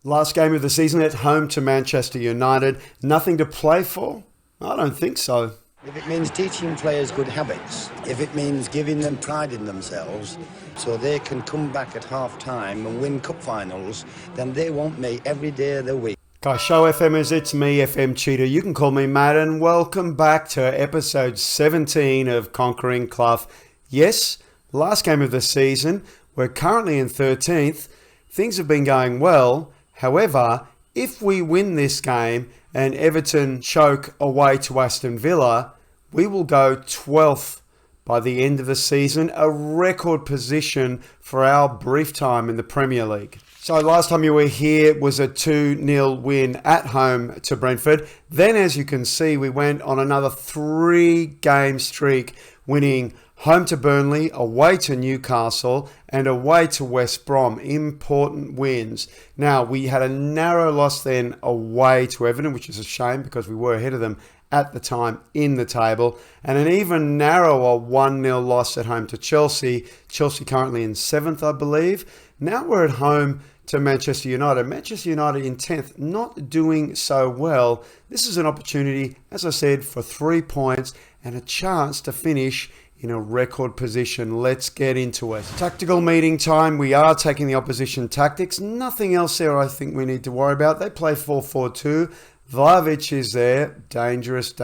Last game of the season at home to Manchester United. Nothing to play for? I don't think so. If it means teaching players good habits, if it means giving them pride in themselves so they can come back at half-time and win cup finals, then they want me every day of the week. Guys, Show FMers, it's me, FM Cheetah. You can call me Matt, and welcome back to episode 17 of Conquering Clough. Yes, last game of the season. We're currently in 13th. Things have been going well. However, if we win this game and Everton choke away to Aston Villa, we will go 12th by the end of the season, a record position for our brief time in the Premier League. So last time you were here was a 2-0 win at home to Brentford. Then, as you can see, we went on another 3-game streak, winning home to Burnley, away to Newcastle, and away to West Brom. Important wins. Now, we had a narrow loss then away to Everton, which is a shame because we were ahead of them at the time in the table, and an even narrower 1-0 loss at home to Chelsea. Chelsea currently in 7th, I believe. Now we're at home to Manchester United. Manchester United in 10th, not doing so well. This is an opportunity, as I said, for 3 points and a chance to finish in a record position. Let's get into it. Tactical meeting time. We are taking the opposition tactics. Nothing else there I think we need to worry about. They play 4-4-2. Vlahovic is there. Dangerous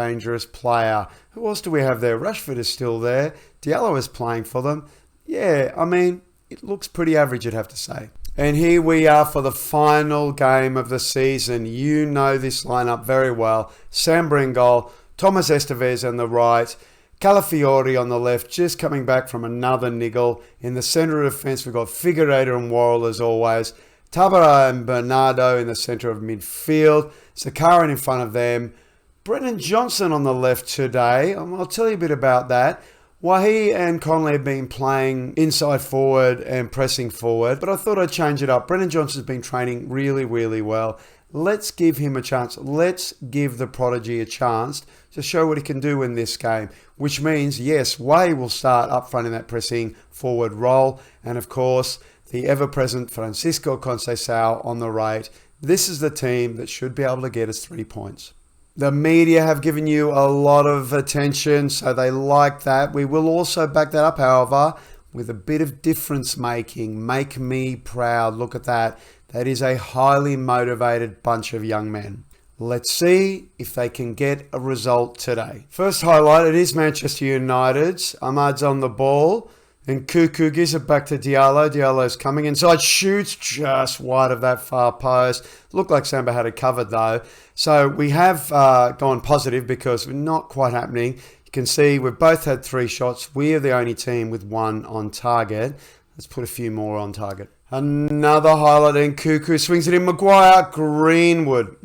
player. Who else do we have there? Rashford is still there. Diallo is playing for them. Yeah, I mean, it looks pretty average, I'd have to say. And here we are for the final game of the season. You know this lineup very well. Sambra in goal. Thomas Estevez on the right. Calafiori on the left, just coming back from another niggle. In the centre of defence, we've got Figueiredo and Worrell as always. Tabara and Bernardo in the centre of midfield. Zakarin in front of them. Brennan Johnson on the left today. I'll tell you a bit about that. Wahi and Conley have been playing inside forward and pressing forward, but I thought I'd change it up. Brennan Johnson's been training really well. Let's give him a chance. Let's give the prodigy a chance to show what he can do in this game, which means, yes, Way will start up front in that pressing forward role. And of course, the ever-present Francisco Conceição on the right. This is the team that should be able to get us 3 points. The media have given you a lot of attention, so they like that. We will also back that up, however, with a bit of difference making. Make me proud. Look at that. That is a highly motivated bunch of young men. Let's see if they can get a result today. First highlight, it is Manchester United's. Ahmad's on the ball. And Cuckoo gives it back to Diallo. Diallo's coming inside, shoots just wide of that far post. Looked like Samba had it covered though. So we have gone positive because we're not quite happening. You can see we've both had 3 shots. We're the only team with 1 on target. Let's put a few more on target. Another highlight, and Cuckoo swings it in. Maguire, Greenwood.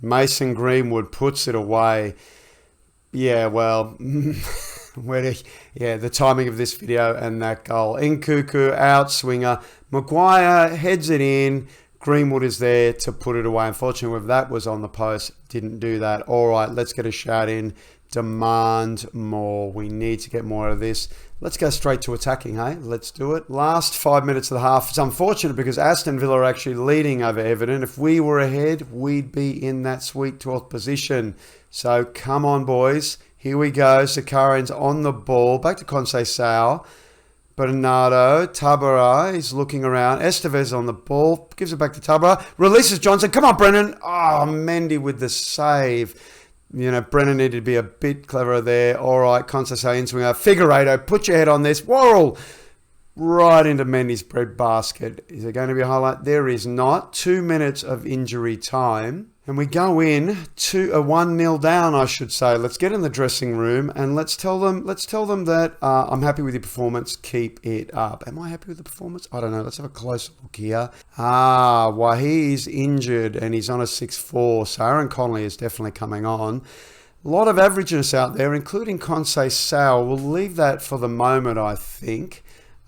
Mason Greenwood puts it away. Yeah, well, the timing of this video and that goal. Nkuku, out swinger. Maguire heads it in. Greenwood is there to put it away. Unfortunately, if that was on the post, didn't do that. All right, let's get a shout in. Demand more. We need to get more of this. Let's go straight to attacking, hey? Let's do it. Last 5 minutes of the half. It's unfortunate because Aston Villa are actually leading over Everton. If we were ahead, we'd be in that sweet 12th position. So come on, boys. Here we go. Zakarin's on the ball. Back to Conceição. Bernardo. Tabara is looking around. Estevez on the ball. Gives it back to Tabara. Releases Johnson. Come on, Brennan. Oh, Mendy with the save. You know, Brennan needed to be a bit cleverer there. All right, Conceição in swinger. Figueiredo, put your head on this. Worrell. Right into Mendy's bread basket. Is there going to be a highlight? There is not. 2 minutes of injury time. And we go in to a 1-0 down, I should say. Let's get in the dressing room and let's tell them that I'm happy with your performance. Keep it up. Am I happy with the performance? I don't know. Let's have a closer look here. Wahi's injured and he's on a 6-4. So Aaron Conley is definitely coming on. A lot of averageness out there, including Conceição. We'll leave that for the moment, I think.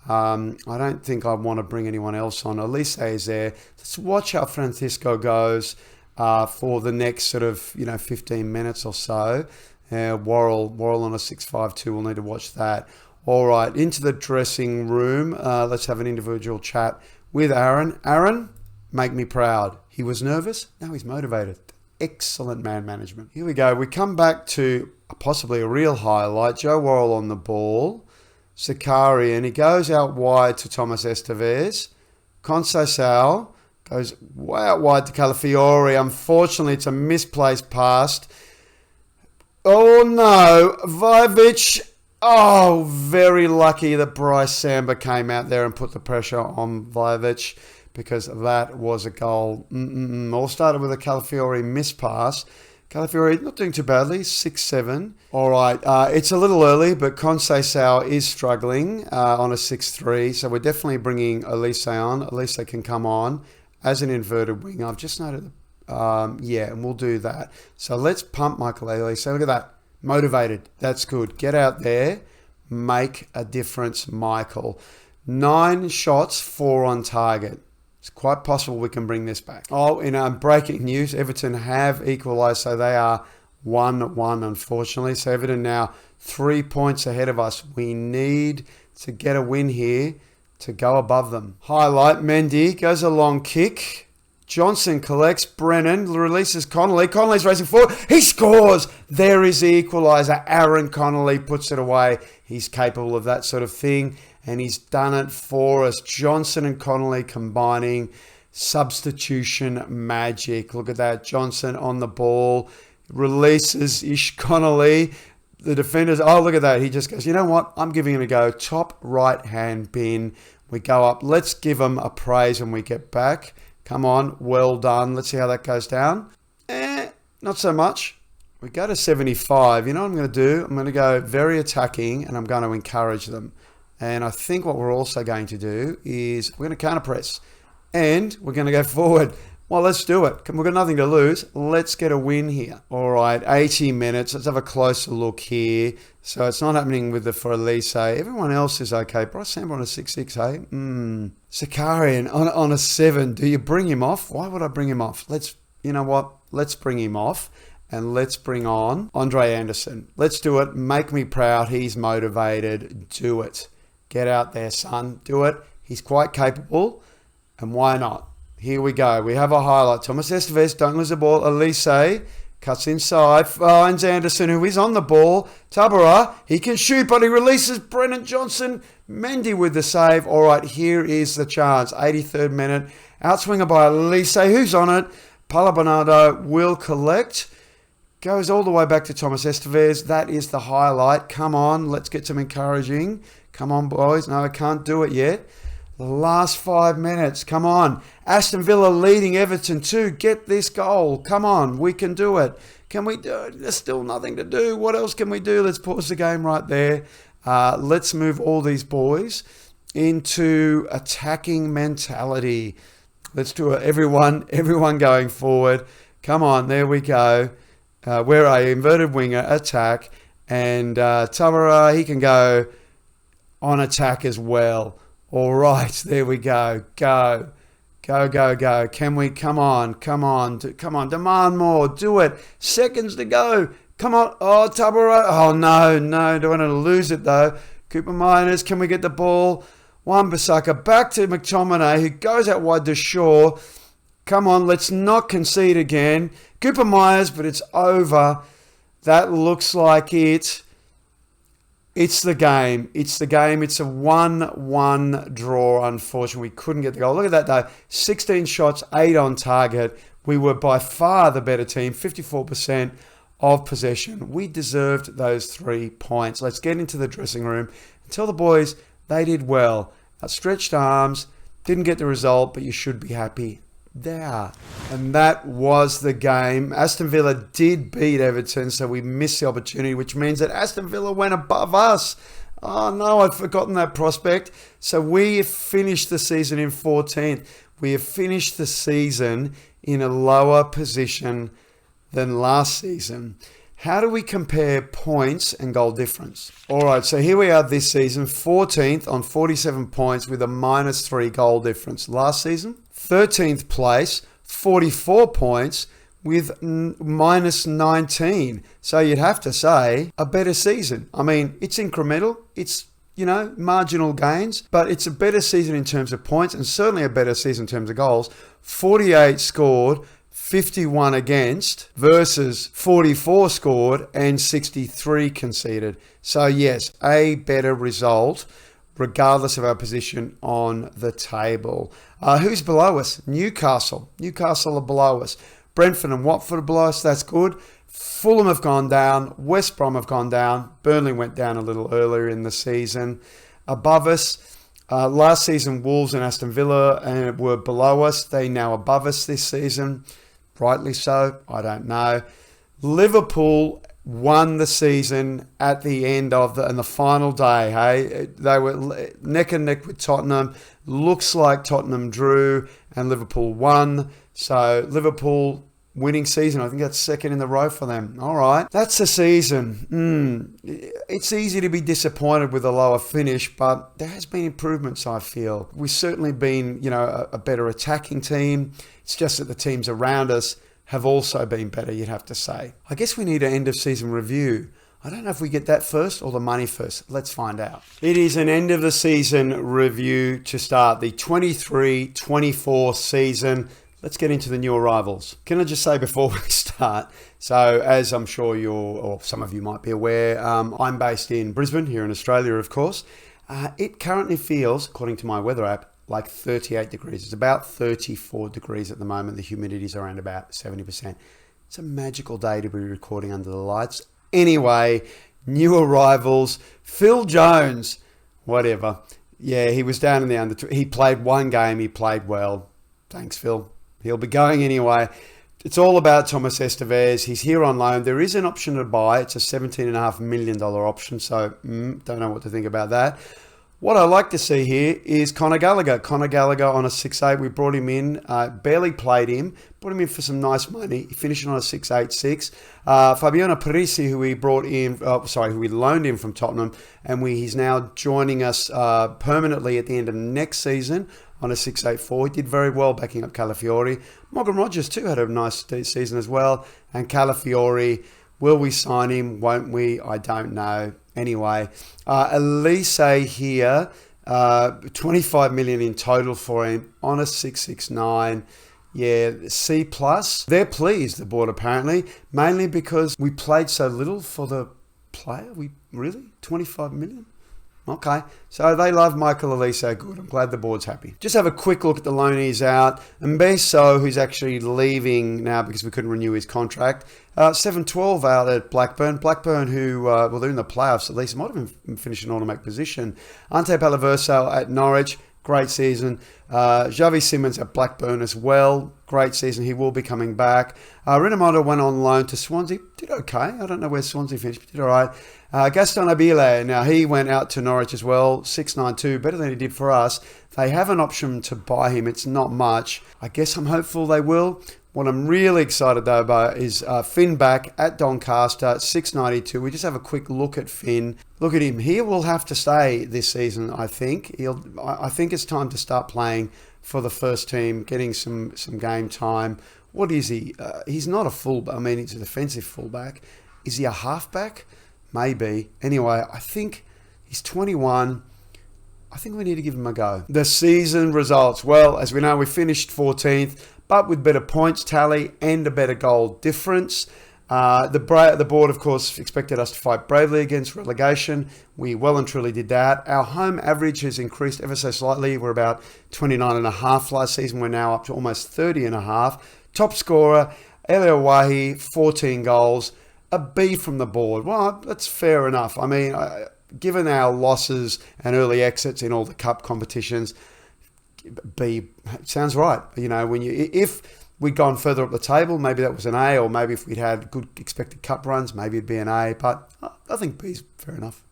I don't think I want to bring anyone else on. Elise is there. Let's watch how Francisco goes. For the next sort of 15 minutes or so. Worrell on a 6-5-2. We'll need to watch that. All right, into the dressing room. Let's have an individual chat with Aaron. Aaron, make me proud. He was nervous, now he's motivated. Excellent man management. Here we go. We come back to possibly a real highlight. Joe Worrell on the ball. Zakarian, he goes out wide to Thomas Estevez. Conceição goes way out wide to Calafiori. Unfortunately, it's a misplaced pass. Oh no, Vajovic. Oh, very lucky that Bryce Samba came out there and put the pressure on Vajovic, because that was a goal. All started with a Calafiori mispass. Calafiori not doing too badly, 6-7. All right, it's a little early, but Conceição is struggling on a 6-3, so we're definitely bringing Elise on. Elise can come on as an inverted wing. I've just noted, and we'll do that. So let's pump Michael Elise. So look at that, motivated. That's good. Get out there, make a difference, Michael. 9 shots, 4 on target. It's quite possible we can bring this back. Oh, in breaking news, Everton have equalised, so they are 1-1, unfortunately. So Everton now 3 points ahead of us. We need to get a win here to go above them. Highlight, Mendy goes a long kick. Johnson collects. Brennan releases Connolly. Connolly's racing forward. He scores. There is the equaliser. Aaron Connolly puts it away. He's capable of that sort of thing, and he's done it for us. Johnson and Connolly combining. Substitution magic. Look at that. Johnson on the ball. Releases Ish Connolly. The defenders, oh, look at that. He just goes, you know what? I'm giving him a go. Top right-hand bin. We go up. Let's give him a praise when we get back. Come on. Well done. Let's see how that goes down. Not so much. We go to 75. You know what I'm going to do? I'm going to go very attacking, and I'm going to encourage them. And I think what we're also going to do is we're going to counter press, and we're going to go forward. Well, let's do it. We've got nothing to lose. Let's get a win here. All right, 80 minutes. Let's have a closer look here. So it's not happening with the for Elise. Everyone else is okay. Bryce Samba on a 6-6, hey? Zakarian on a 7. Do you bring him off? Why would I bring him off? You know what? Let's bring him off. And let's bring on Andre Anderson. Let's do it. Make me proud. He's motivated. Do it. Get out there, son. Do it. He's quite capable. And why not? Here we go. We have a highlight. Thomas Estevez, don't lose the ball. Elise cuts inside. Finds Anderson, who is on the ball. Tabara, he can shoot, but he releases Brennan Johnson. Mendy with the save. All right, here is the chance. 83rd minute. Outswinger by Elise, who's on it. Palabonado will collect. Goes all the way back to Thomas Estevez. That is the highlight. Come on, let's get some encouraging. Come on, boys. No, I can't do it yet. The last 5 minutes. Come on. Aston Villa leading Everton 2. Get this goal. Come on, we can do it. Can we do it? There's still nothing to do. What else can we do? Let's pause the game right there. Let's move all these boys into attacking mentality. Let's do it. Everyone going forward. Come on, there we go. We're a inverted winger, attack, and Tamara, he can go on attack as well. All right, there we go. Go. Can we? Come on. Demand more. Do it. Seconds to go. Come on. Oh, Tamara. Oh, no. Don't want to lose it, though. Cooper Miners, can we get the ball? Wan-Bissaka back to McTominay, who goes out wide to Shaw. Come on, let's not concede again. Cooper Myers, but it's over. That looks like it. It's the game. It's a 1-1 draw, unfortunately. We couldn't get the goal. Look at that, though. 16 shots, 8 on target. We were by far the better team, 54% of possession. We deserved those 3 points. Let's get into the dressing room and tell the boys they did well. Outstretched arms, didn't get the result, but you should be happy. There. And that was the game. Aston Villa did beat Everton, so we missed the opportunity, which means that Aston Villa went above us. Oh no, I'd forgotten that prospect. So we finished the season in 14th. We have finished the season in a lower position than last season. How do we compare points and goal difference? All right, so here we are this season, 14th on 47 points with a -3 goal difference. Last season, 13th place, 44 points with -19. So you'd have to say a better season. I mean, it's incremental. It's marginal gains, but it's a better season in terms of points and certainly a better season in terms of goals. 48 scored, 51 against versus 44 scored and 63 conceded. So yes, a better result regardless of our position on the table. Who's below us? Newcastle. Newcastle are below us. Brentford and Watford are below us. That's good. Fulham have gone down. West Brom have gone down. Burnley went down a little earlier in the season. Above us, last season, Wolves and Aston Villa were below us. They now above us this season. Rightly so. I don't know. Liverpool won the season at the end of the final day. Hey, they were neck and neck with Tottenham. Looks like Tottenham drew and Liverpool won. So Liverpool winning season. I think that's second in the row for them. All right. That's the season. It's easy to be disappointed with a lower finish, but there has been improvements, I feel. We've certainly been, a better attacking team. It's just that the teams around us have also been better, you'd have to say. I guess we need an end of season review. I don't know if we get that first or the money first. Let's find out. It is an end of the season review to start the 23-24 season. Let's get into the new arrivals. Can I just say before we start, so as I'm sure or some of you might be aware, I'm based in Brisbane, here in Australia, of course. It currently feels, according to my weather app, like 38 degrees. It's about 34 degrees at the moment. The humidity is around about 70%. It's a magical day to be recording under the lights. Anyway, new arrivals. Phil Jones, whatever. Yeah, he was down in the he played one game. He played well. Thanks, Phil. He'll be going anyway. It's all about Thomas Estevez. He's here on loan. There is an option to buy. It's a $17.5 million option, so don't know what to think about that. What I like to see here is Conor Gallagher. Conor Gallagher on a 6'8". We brought him in, barely played him, brought him in for some nice money. He finished on a 6'8". Fabiano Parisi, who we brought in, who we loaned in from Tottenham, and he's now joining us permanently at the end of next season on a 6'8". He did very well backing up Calafiori. Morgan Rogers too had a nice season as well. And Calafiori, will we sign him? Won't we? I don't know. Anyway, Elise here, 25 million in total for him on a 6'9". Yeah, C+. They're pleased, the board apparently, mainly because we played so little for the player. We really? 25 million? Okay, so they love Michael Elise. Good. I'm glad the board's happy. Just have a quick look at the loanees out. Mbeso, who's actually leaving now because we couldn't renew his contract. 7-12 out at Blackburn. Blackburn, who, they're in the playoffs at least. Might have been finishing automatic position. Ante Palaverso at Norwich. Great season. Xavi Simons at Blackburn as well. Great season. He will be coming back. Renamoto went on loan to Swansea. Did okay. I don't know where Swansea finished, but did all right. Gaston Abile, now he went out to Norwich as well. 6'9", better than he did for us. They have an option to buy him. It's not much. I guess I'm hopeful they will. What I'm really excited though about is Finn back at Doncaster, 6'92". We just have a quick look at Finn. Look at him. He will have to stay this season, I think. I think it's time to start playing for the first team, getting some game time. What is he? He's not a fullback. I mean, he's a defensive fullback. Is he a halfback? Maybe. Anyway, I think he's 21. I think we need to give him a go. The season results. Well, as we know, we finished 14th, but with better points tally and a better goal difference. The board, of course, expected us to fight bravely against relegation. We well and truly did that. Our home average has increased ever so slightly. We're about 29.5 last season. We're now up to almost 30.5. Top scorer, Elio Wahi, 14 goals. A B from the board. Well, that's fair enough. I mean, given our losses and early exits in all the cup competitions, B sounds right. If we'd gone further up the table, maybe that was an A, or maybe if we'd had good expected cup runs, maybe it'd be an A. But I think B's fair enough.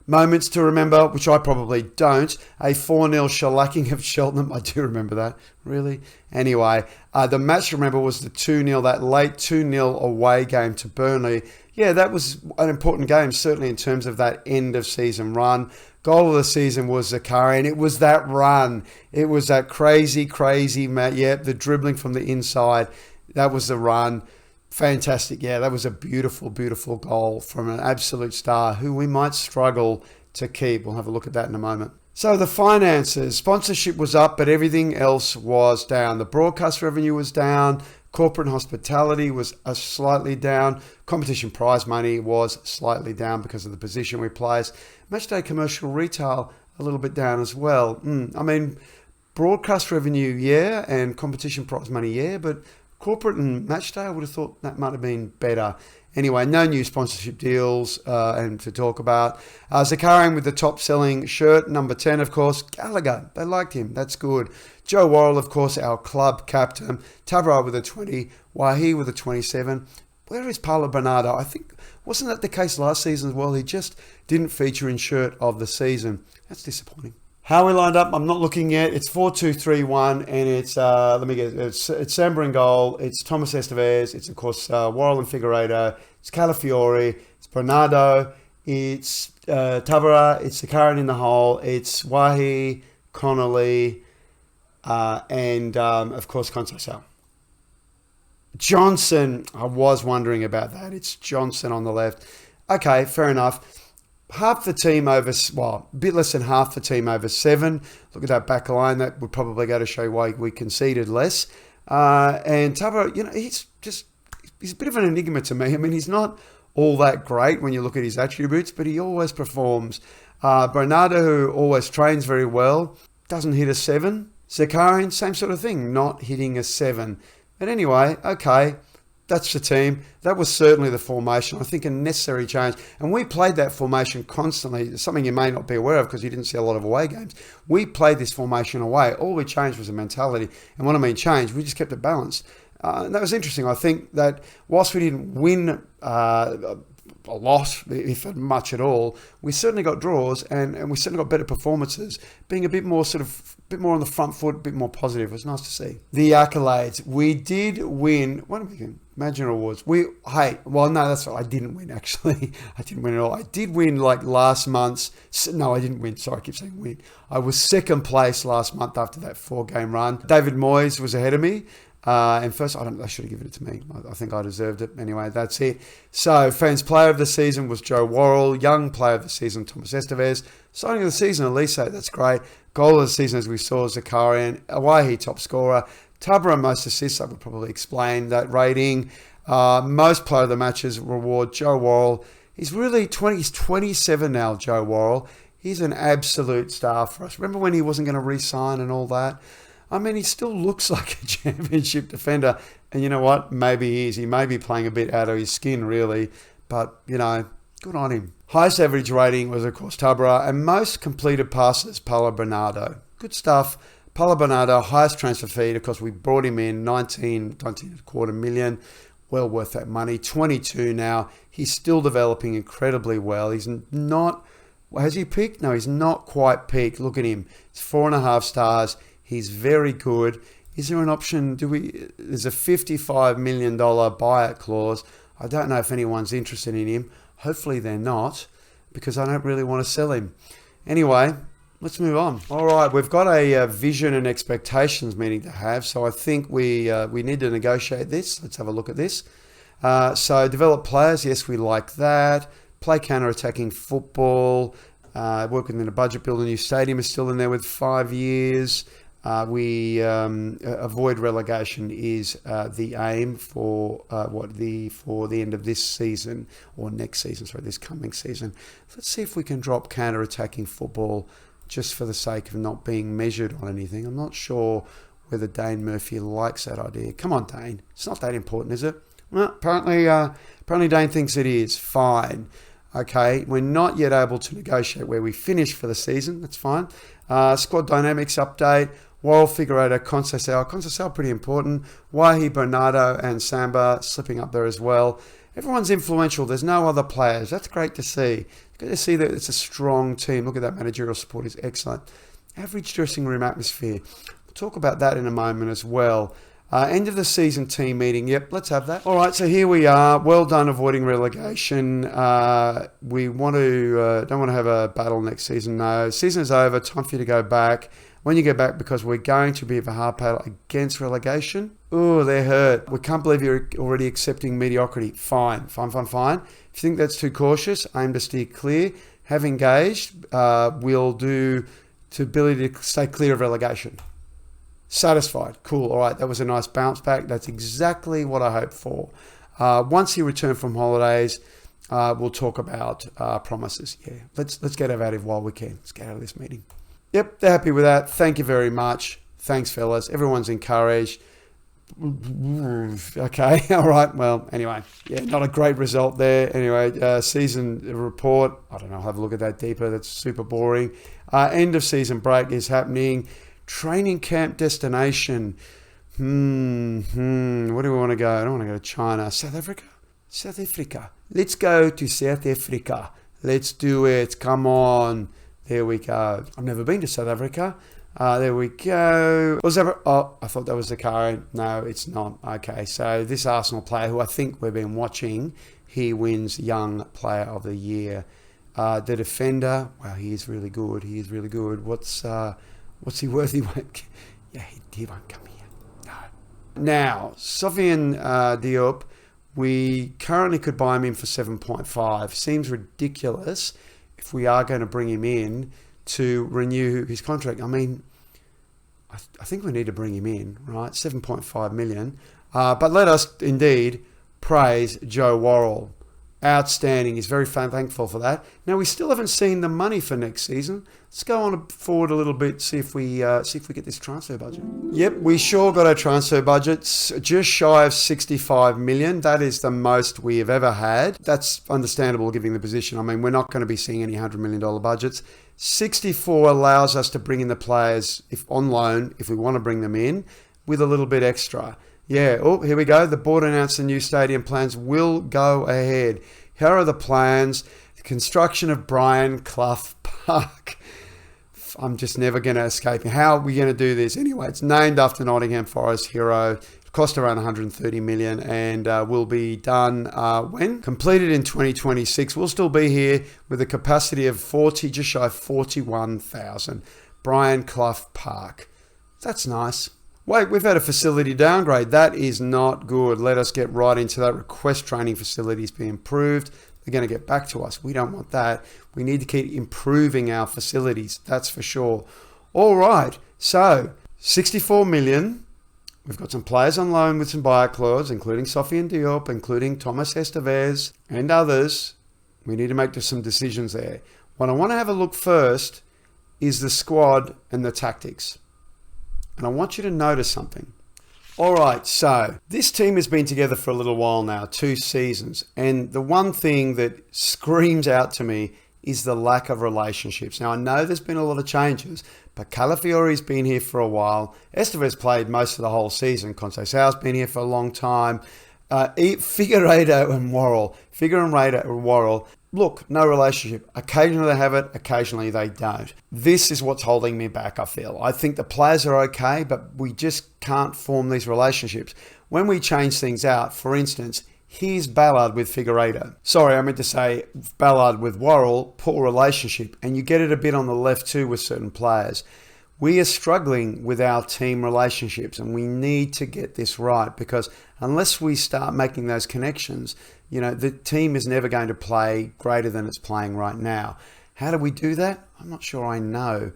Moments to remember, which I probably don't. A 4-0 shellacking of Cheltenham. I do remember that. Really? Anyway, the match to remember was the 2-0, that late 2-0 away game to Burnley. Yeah, that was an important game, certainly in terms of that end of season run. Goal of the season was Zakari, and it was that run. It was that crazy, the dribbling from the inside. That was the run. Fantastic. Yeah, that was a beautiful, beautiful goal from an absolute star who we might struggle to keep. We'll have a look at that in a moment. So the finances, sponsorship was up, but everything else was down. The broadcast revenue was down. Corporate and hospitality was slightly down. Competition prize money was slightly down because of the position we placed. Matchday commercial retail a little bit down as well. I mean, broadcast revenue, yeah, and competition prize money, yeah, but corporate and matchday, I would have thought that might have been better. Anyway, no new sponsorship deals and to talk about. Zakarian with the top-selling shirt, number 10, of course. Gallagher, they liked him. That's good. Joe Worrell, of course, our club captain. Taverai with a 20. Wahi with a 27. Where is Paulo Bernardo? I think, wasn't that the case last season as well? He just didn't feature in shirt of the season. That's disappointing. How we lined up, I'm not looking yet. It's 4-2-3-1, and it's it's Samba in goal. It's Thomas Estevez. It's of course Worrell and Figueiredo. It's Calafiori. It's Bernardo. It's Taverai. It's Zakarian in the hole. It's Wahi, Connolly, and of course Conceição. Johnson. I was wondering about that. It's Johnson on the left. Okay, fair enough. Half the team over, well, a bit less than half the team over 7. Look at that back line. That would probably go to show why we conceded less. And Taverai, he's a bit of an enigma to me. I mean, he's not all that great when you look at his attributes, but he always performs. Bernardo, who always trains very well, doesn't hit a 7. Zakarian, same sort of thing, not hitting a 7. But anyway, okay. That's the team. That was certainly the formation. I think a necessary change. And we played that formation constantly. Something you may not be aware of because you didn't see a lot of away games. We played this formation away. All we changed was the mentality. And when I mean change, we just kept it balanced. And that was interesting. I think that whilst we didn't win a lot, if much at all, we certainly got draws and we certainly got better performances, being a bit more on the front foot, a bit more positive. It was nice to see. The accolades. We did win. What did we win? Imagine awards. That's right. I didn't win, actually. I didn't win at all. I did win like last month's. No, I didn't win. Sorry, I keep saying win. I was second place last month after that 4-game run. David Moyes was ahead of me. And first, I should have given it to me. I think I deserved it. Anyway, that's it. So, Fans Player of the Season was Joe Worrell. Young Player of the Season, Thomas Estevez. Signing of the Season, Elise. That's great. Goal of the Season, as we saw, Zakarian. Awahi, top scorer. Taverai, most assists. I would probably explain that rating. Most Player of the Matches reward Joe Worrell. He's really 27 now, Joe Worrell. He's an absolute star for us. Remember when he wasn't going to re-sign and all that? I mean, he still looks like a championship defender. And you know what? Maybe he is. He may be playing a bit out of his skin, really. But, good on him. Highest average rating was, of course, Taverai. And most completed passes, Paulo Bernardo. Good stuff. Paulo Bernardo, highest transfer fee. Of course, we brought him in, 19.25 million. Well worth that money. 22 now. He's still developing incredibly well. He's not... Has he peaked? No, he's not quite peaked. Look at him. It's 4.5 stars. He's very good. Is there an option? There's a $55 million buyout clause. I don't know if anyone's interested in him. Hopefully they're not, because I don't really want to sell him. Anyway, let's move on. All right, we've got a vision and expectations meeting to have, so I think we need to negotiate this. Let's have a look at this. So develop players, yes, we like that. Play counter-attacking football. Work within a budget, build a new stadium is still in there with 5 years. We avoid relegation is the aim for the end of this season or next season, this coming season. Let's see if we can drop counter-attacking football just for the sake of not being measured on anything. I'm not sure whether Dane Murphy likes that idea. Come on, Dane. It's not that important, is it? Well, apparently Dane thinks it is. Fine. Okay, we're not yet able to negotiate where we finish for the season. That's fine. Squad dynamics update. Worrell, Figueiredo, Conceição pretty important. Wahi, Bernardo and Samba slipping up there as well. Everyone's influential. There's no other players. That's great to see. Good to see that it's a strong team. Look at that managerial support is excellent. Average dressing room atmosphere. We'll talk about that in a moment as well. End of the season team meeting. Yep, let's have that. All right, so here we are. Well done avoiding relegation. We don't want to have a battle next season. No, season is over. Time for you to go back. when you get back, because we're going to be a hard battle against relegation. Oh, they're hurt. We can't believe you're already accepting mediocrity. Fine. If you think that's too cautious, aim to steer clear. Have engaged. We'll do to ability to stay clear of relegation. Satisfied. Cool. All right. That was a nice bounce back. That's exactly what I hoped for. Once you return from holidays, we'll talk about promises. Yeah. Let's get out of it while we can. Let's get out of this meeting. Yep. They're happy with that. Thank you very much. Thanks, fellas. Everyone's encouraged. Okay. All right. Well, anyway, yeah, not a great result there. Anyway, season report. I don't know. I'll have a look at that deeper. That's super boring. End of season break is happening. Training camp destination. Where do we want to go? I don't want to go to China. South Africa. Let's go to South Africa. Let's do it. Come on. There we go. I've never been to South Africa. There we go. I thought that was the car. No, it's not. Okay, so this Arsenal player, who I think we've been watching, he wins Young Player of the Year. The defender, wow, he is really good. What's he worth? Yeah, he won't come here. No. Now, Sofiane Diop, we currently could buy him in for 7.5. Seems ridiculous if we are going to bring him in to renew his contract. I mean, I think we need to bring him in, right? 7.5 million. But let us indeed praise Joe Worrell. Outstanding. He's very thankful for that. Now, we still haven't seen the money for next season. Let's go on forward a little bit, see if we get this transfer budget. Yep, we sure got our transfer budgets just shy of 65 million. That is the most we have ever had. That's understandable given the position. I mean, we're not going to be seeing any $100 million budgets. 64 allows us to bring in the players if on loan, if we want to bring them in, with a little bit extra. Yeah, oh, here we go. The board announced the new stadium plans will go ahead. Here are the plans. The construction of Brian Clough Park. I'm just never going to escape. How are we going to do this? Anyway, it's named after Nottingham Forest hero. It cost around 130 million and will be done when? Completed in 2026. We'll still be here with a capacity of just shy of 41,000. Brian Clough Park. That's nice. Wait, we've had a facility downgrade. That is not good. Let us get right into that. Request training facilities be improved. They're going to get back to us. We don't want that. We need to keep improving our facilities. That's for sure. All right. So 64 million. We've got some players on loan with some buyout clause, including Sofiane Diop, including Thomas Estevez and others. We need to make some decisions there. What I want to have a look first is the squad and the tactics. And I want you to notice something. All right, so this team has been together for a little while now, 2 seasons. And the one thing that screams out to me is the lack of relationships. Now, I know there's been a lot of changes, but Calafiore's been here for a while. Estevez played most of the whole season. Conceição's been here for a long time. Figueiredo and Worrell. Look, no relationship. Occasionally they have it, occasionally they don't. This is what's holding me back, I feel. I think the players are okay, but we just can't form these relationships. When we change things out, for instance, here's Ballard with Figueiredo. Sorry, I meant to say Ballard with Worrell, poor relationship. And you get it a bit on the left too with certain players. We are struggling with our team relationships and we need to get this right because unless we start making those connections, the team is never going to play greater than it's playing right now. How do we do that? I'm not sure I know.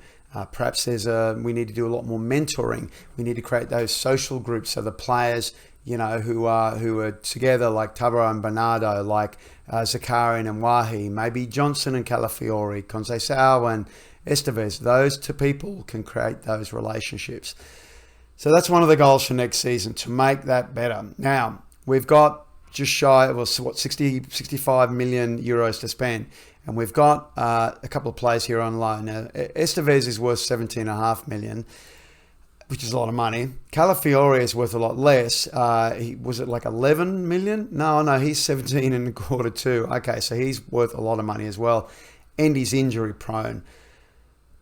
Perhaps we need to do a lot more mentoring. We need to create those social groups so the players, who are together like Tabaro and Bernardo, like Zakarian and Wahi, maybe Johnson and Calafiore, Conceição and Estevez, those 2 people can create those relationships. So that's one of the goals for next season, to make that better. Now, we've got just shy of 65 million euros to spend. And we've got a couple of players here on loan. Now, Estevez is worth 17.5 million, which is a lot of money. Calafiore is worth a lot less. Was it like 11 million? No, he's 17 and a quarter too. Okay, so he's worth a lot of money as well. And he's injury prone.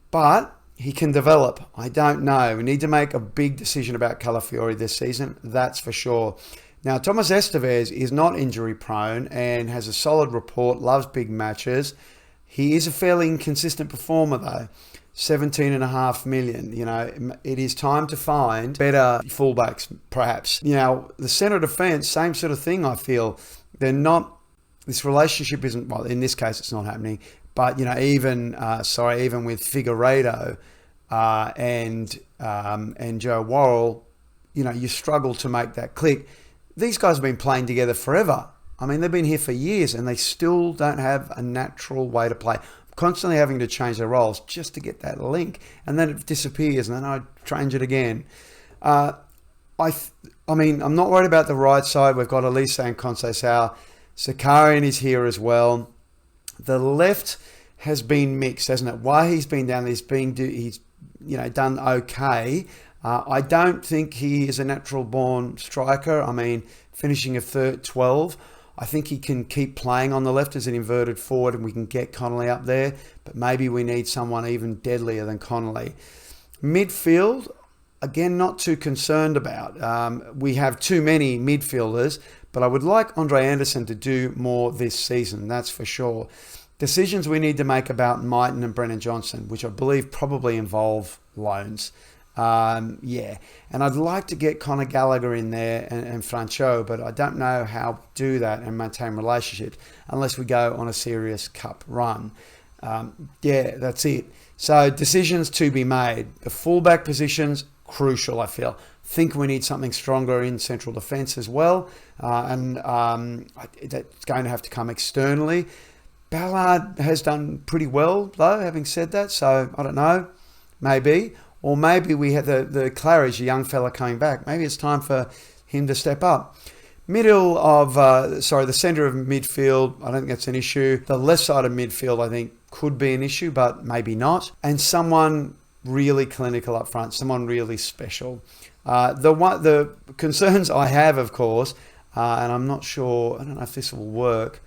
But he can develop. I don't know. We need to make a big decision about Calafiore this season. That's for sure. Now, Thomas Estevez is not injury prone and has a solid report, loves big matches. He is a fairly inconsistent performer though. 17.5 million. You know, it is time to find better fullbacks, perhaps. You know, the centre defence, same sort of thing, I feel. They're not, this relationship isn't, well, in this case, it's not happening. But, you know, even with Figueiredo and Joe Worrell, you know, you struggle to make that click. These guys have been playing together forever. I mean, they've been here for years and they still don't have a natural way to play. Constantly having to change their roles just to get that link, and then it disappears, and then I change it again. I mean, I'm not worried about the right side. We've got Elise and Conceição. Zakarian is here as well. The left has been mixed, hasn't it? While he's been down, he's done okay. I don't think he is a natural born striker. I mean, finishing a 12. I think he can keep playing on the left as an inverted forward and we can get Connolly up there, but maybe we need someone even deadlier than Connolly. Midfield, again, not too concerned about. We have too many midfielders, but I would like Andre Anderson to do more this season, that's for sure. Decisions we need to make about Mighton and Brennan Johnson, which I believe probably involve loans. And I'd like to get Conor Gallagher in there and Franco, but I don't know how to do that and maintain relationships unless we go on a serious cup run. That's it. So decisions to be made. The fullback positions, crucial, I feel. Think we need something stronger in central defence as well, and that's going to have to come externally. Ballard has done pretty well, though, having said that, so I don't know, maybe. Or maybe we have the Claridge, a young fella coming back. Maybe it's time for him to step up. The centre of midfield, I don't think that's an issue. The left side of midfield, I think, could be an issue, but maybe not. And someone really clinical up front, someone really special. The concerns I have, of course, and I'm not sure, I don't know if this will work,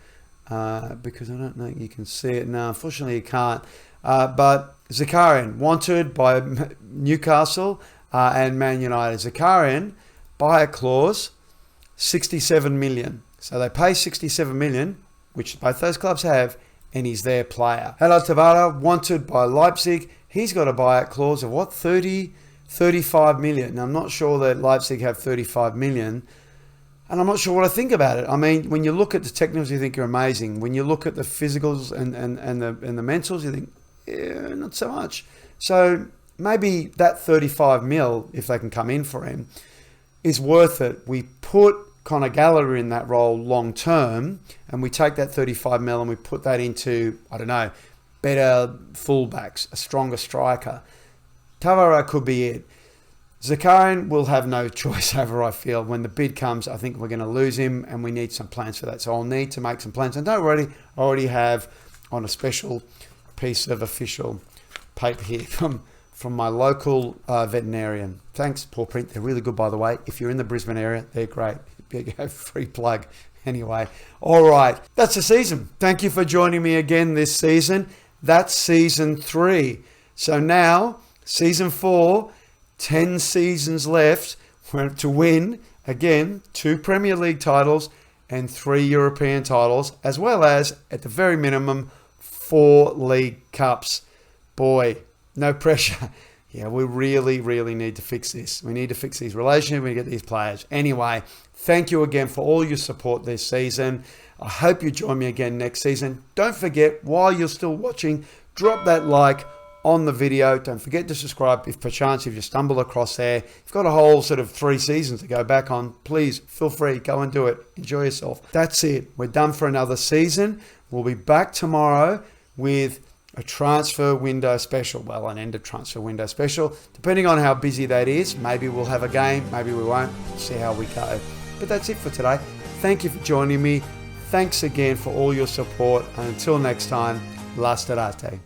because I don't think you can see it. No, unfortunately you can't. But Zakarian, wanted by Newcastle and Man United. Zakarian, buyer clause, 67 million. So they pay 67 million, which both those clubs have, and he's their player. Hello Tabata, wanted by Leipzig. He's got a buyout clause of 35 million. Now, I'm not sure that Leipzig have 35 million. And I'm not sure what I think about it. I mean, when you look at the technicals, you think you're amazing. When you look at the physicals and the mentals, you think, not so much. So maybe that 35 mil, if they can come in for him, is worth it. We put Conor Gallagher in that role long term, and we take that 35 mil and we put that into, I don't know, better fullbacks, a stronger striker. Tavara could be it. Zakarian will have no choice over, I feel. When the bid comes, I think we're going to lose him, and we need some plans for that. So I'll need to make some plans. And don't worry, I already have on a special piece of official paper here from my local veterinarian. Thanks, Paw Print. They're really good, by the way. If you're in the Brisbane area, they're great. Free plug. Anyway, all right. That's the season. Thank you for joining me again this season. That's season 3. So now, season 4, 10 seasons left to win, again, 2 Premier League titles and 3 European titles, as well as, at the very minimum, 4 League Cups. Boy, no pressure. Yeah, we really, really need to fix this. We need to fix these relationships. We need to get these players. Anyway, thank you again for all your support this season. I hope you join me again next season. Don't forget, while you're still watching, drop that like on the video. Don't forget to subscribe if perchance if you stumble across there. You've got a whole sort of 3 seasons to go back on. Please feel free, go and do it. Enjoy yourself. That's it. We're done for another season. We'll be back tomorrow with a transfer window special. Well, an end of transfer window special. Depending on how busy that is, maybe we'll have a game, maybe we won't. We'll see how we go. But that's it for today. Thank you for joining me. Thanks again for all your support. And until next time, La Starate.